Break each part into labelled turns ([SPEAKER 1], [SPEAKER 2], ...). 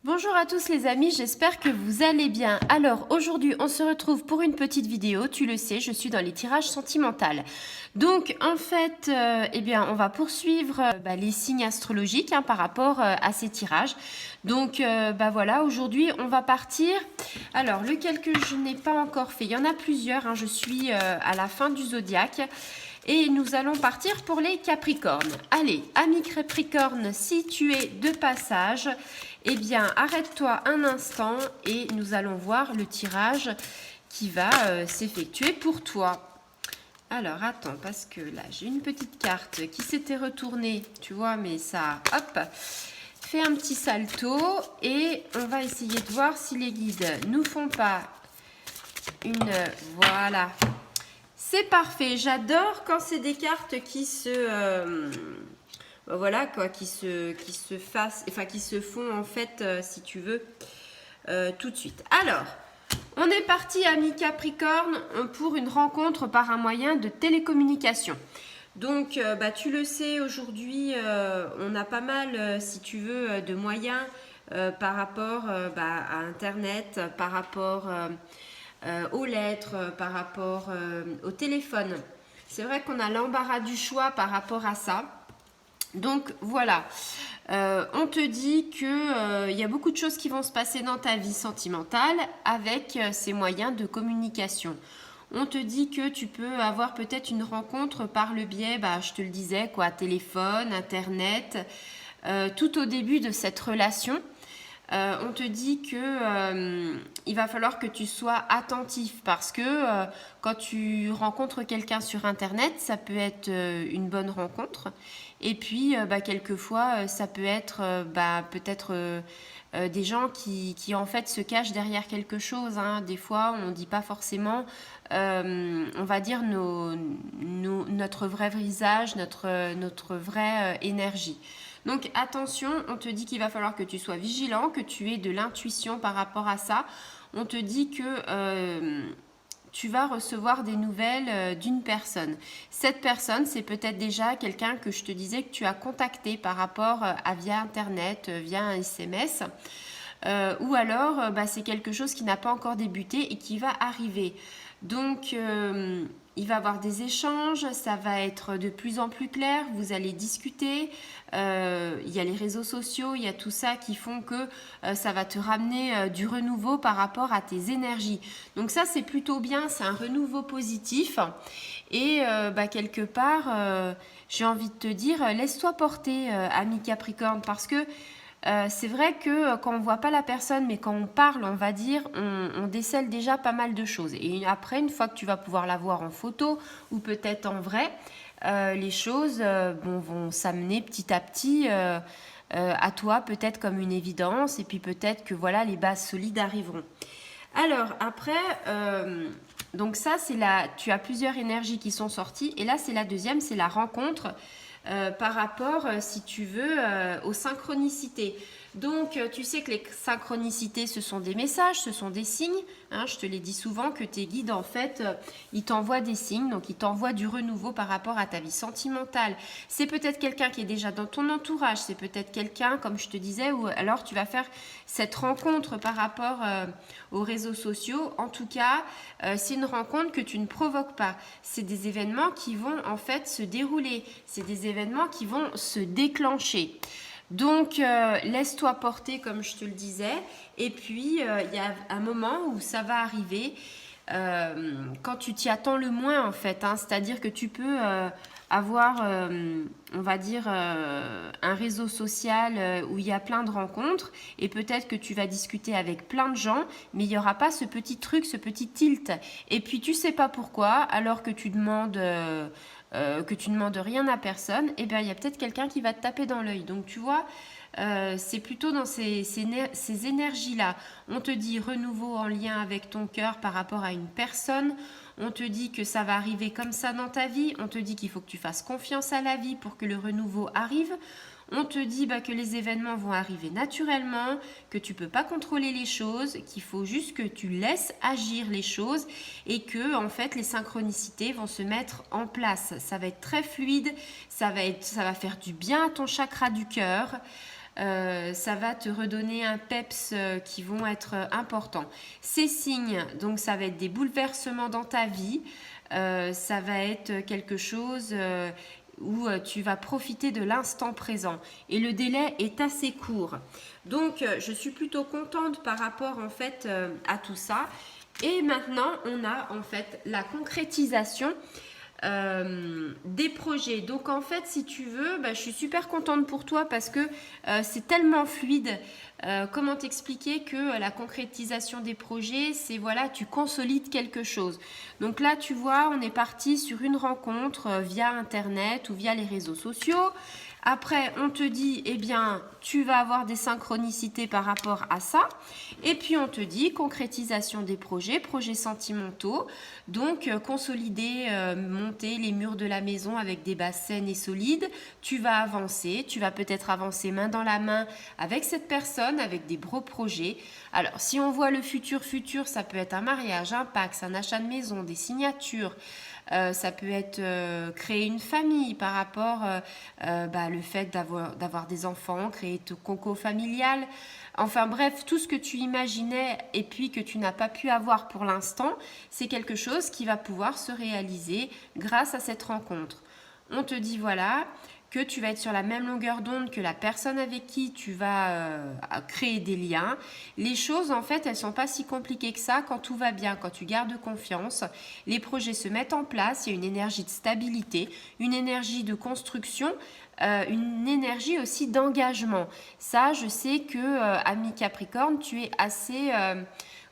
[SPEAKER 1] Bonjour à tous les amis, j'espère que vous allez bien. Alors aujourd'hui on se retrouve pour une petite vidéo, tu le sais, je suis dans les tirages sentimentaux. Donc en fait, on va poursuivre les signes astrologiques par rapport à ces tirages. Donc voilà, aujourd'hui on va partir. Alors lequel que je n'ai pas encore fait, il y en a plusieurs, je suis à la fin du zodiaque. Et nous allons partir pour les Capricornes. Allez, ami Capricorne, si tu es de passage, eh bien, arrête-toi un instant et nous allons voir le tirage qui va s'effectuer pour toi. Alors, attends, parce que là, j'ai une petite carte qui s'était retournée, tu vois, mais ça, hop, fait un petit salto et on va essayer de voir si les guides nous font pas une... Voilà. C'est parfait, j'adore quand c'est des cartes qui se qui se font en fait, si tu veux, tout de suite. Alors, on est parti, ami Capricorne, pour une rencontre par un moyen de télécommunication. Donc, tu le sais, aujourd'hui, on a pas mal, si tu veux, de moyens par rapport à Internet, par rapport aux lettres, par rapport au téléphone. C'est vrai qu'on a l'embarras du choix par rapport à ça. Donc voilà, on te dit que y a beaucoup de choses qui vont se passer dans ta vie sentimentale avec ces moyens de communication. On te dit que tu peux avoir peut-être une rencontre par le biais, je te le disais, téléphone, internet, tout au début de cette relation. On te dit que il va falloir que tu sois attentif parce que quand tu rencontres quelqu'un sur internet, ça peut être une bonne rencontre et puis quelquefois ça peut être peut-être des gens qui en fait se cachent derrière quelque chose. Des fois on ne dit pas forcément on va dire notre vrai visage, notre vraie énergie. Donc attention, on te dit qu'il va falloir que tu sois vigilant, que tu aies de l'intuition par rapport à ça. On te dit que tu vas recevoir des nouvelles d'une personne. Cette personne, c'est peut-être déjà quelqu'un que je te disais que tu as contacté par rapport à via Internet, via un SMS. Ou alors, c'est quelque chose qui n'a pas encore débuté et qui va arriver. Donc, il va y avoir des échanges, ça va être de plus en plus clair, vous allez discuter, il y a les réseaux sociaux, il y a tout ça qui font que ça va te ramener du renouveau par rapport à tes énergies. Donc ça, c'est plutôt bien, c'est un renouveau positif. Et quelque part, j'ai envie de te dire, laisse-toi porter, ami Capricorne, parce que c'est vrai que quand on ne voit pas la personne, mais quand on parle, on va dire, on décèle déjà pas mal de choses. Et après, une fois que tu vas pouvoir la voir en photo ou peut-être en vrai, les choses vont s'amener petit à petit à toi, peut-être comme une évidence. Et puis peut-être que voilà, les bases solides arriveront. Alors après, donc ça, tu as plusieurs énergies qui sont sorties. Et là, c'est la deuxième, c'est la rencontre. Par rapport, si tu veux, aux synchronicités. Donc, tu sais que les synchronicités, ce sont des messages, ce sont des signes. Je te l'ai dit souvent que tes guides, en fait, ils t'envoient des signes, donc ils t'envoient du renouveau par rapport à ta vie sentimentale. C'est peut-être quelqu'un qui est déjà dans ton entourage, c'est peut-être quelqu'un, comme je te disais, ou alors tu vas faire cette rencontre par rapport aux réseaux sociaux. En tout cas, c'est une rencontre que tu ne provoques pas. C'est des événements qui vont, en fait, se dérouler. C'est des événements qui vont se déclencher. Donc, laisse-toi porter, comme je te le disais. Et puis, il y a un moment où ça va arriver quand tu t'y attends le moins, en fait. C'est-à-dire que tu peux avoir, on va dire, un réseau social où il y a plein de rencontres. Et peut-être que tu vas discuter avec plein de gens, mais il n'y aura pas ce petit truc, ce petit tilt. Et puis, tu ne sais pas pourquoi, alors que tu demandes... que tu ne demandes rien à personne, il y a peut-être quelqu'un qui va te taper dans l'œil. Donc tu vois, c'est plutôt dans ces énergies-là. On te dit renouveau en lien avec ton cœur par rapport à une personne. On te dit que ça va arriver comme ça dans ta vie. On te dit qu'il faut que tu fasses confiance à la vie pour que le renouveau arrive. On te dit que les événements vont arriver naturellement, que tu ne peux pas contrôler les choses, qu'il faut juste que tu laisses agir les choses et que en fait les synchronicités vont se mettre en place. Ça va être très fluide, ça va faire du bien à ton chakra du cœur. ça va te redonner un peps qui vont être importants. Ces signes, donc ça va être des bouleversements dans ta vie, ça va être quelque chose où tu vas profiter de l'instant présent et le délai est assez court. Donc je suis plutôt contente par rapport en fait à tout ça. Et maintenant on a en fait la concrétisation des projets. Donc en fait si tu veux, je suis super contente pour toi parce que c'est tellement fluide. Comment t'expliquer que la concrétisation des projets, c'est voilà, tu consolides quelque chose. Donc là tu vois, on est parti sur une rencontre via internet ou via les réseaux sociaux. Après, on te dit, eh bien, tu vas avoir des synchronicités par rapport à ça. Et puis, on te dit, concrétisation des projets, projets sentimentaux. Donc, consolider, monter les murs de la maison avec des bases saines et solides. Tu vas avancer. Tu vas peut-être avancer main dans la main avec cette personne, avec des gros projets. Alors, si on voit le futur, ça peut être un mariage, un Pacs, un achat de maison, des signatures. Ça peut être créer une famille par rapport le fait d'avoir des enfants, créer ton conco familial. Enfin bref, tout ce que tu imaginais et puis que tu n'as pas pu avoir pour l'instant, c'est quelque chose qui va pouvoir se réaliser grâce à cette rencontre. On te dit voilà, que tu vas être sur la même longueur d'onde que la personne avec qui tu vas créer des liens. Les choses, en fait, elles ne sont pas si compliquées que ça quand tout va bien, quand tu gardes confiance. Les projets se mettent en place, il y a une énergie de stabilité, une énergie de construction, une énergie aussi d'engagement. Ça, je sais que, ami Capricorne, tu es assez...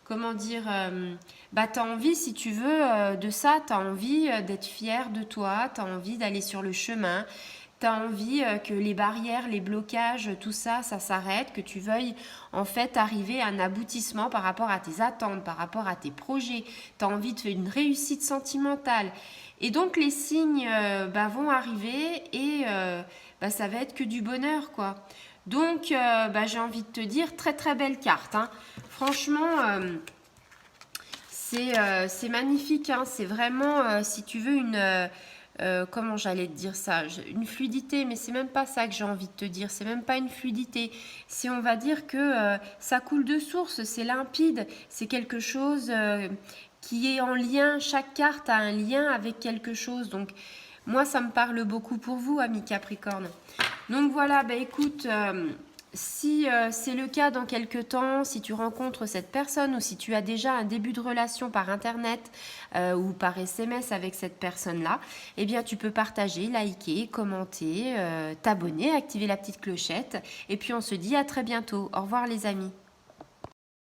[SPEAKER 1] tu as envie, si tu veux, de ça, tu as envie d'être fier de toi, tu as envie d'aller sur le chemin, tu as envie que les barrières, les blocages, tout ça, ça s'arrête, que tu veuilles en fait arriver à un aboutissement par rapport à tes attentes, par rapport à tes projets, tu as envie de faire une réussite sentimentale. Et donc les signes vont arriver et ça va être que du bonheur, quoi. Donc j'ai envie de te dire, très très belle carte, hein. Franchement, c'est magnifique, hein. C'est vraiment, si tu veux, comment j'allais te dire ça, une fluidité, mais c'est même pas ça que j'ai envie de te dire, c'est même pas une fluidité, c'est on va dire que ça coule de source, c'est limpide, c'est quelque chose qui est en lien, chaque carte a un lien avec quelque chose, donc moi ça me parle beaucoup pour vous, amis Capricorne. Donc voilà, écoute, si c'est le cas dans quelques temps, si tu rencontres cette personne ou si tu as déjà un début de relation par internet ou par SMS avec cette personne-là, eh bien tu peux partager, liker, commenter, t'abonner, activer la petite clochette. Et puis on se dit à très bientôt. Au revoir les amis.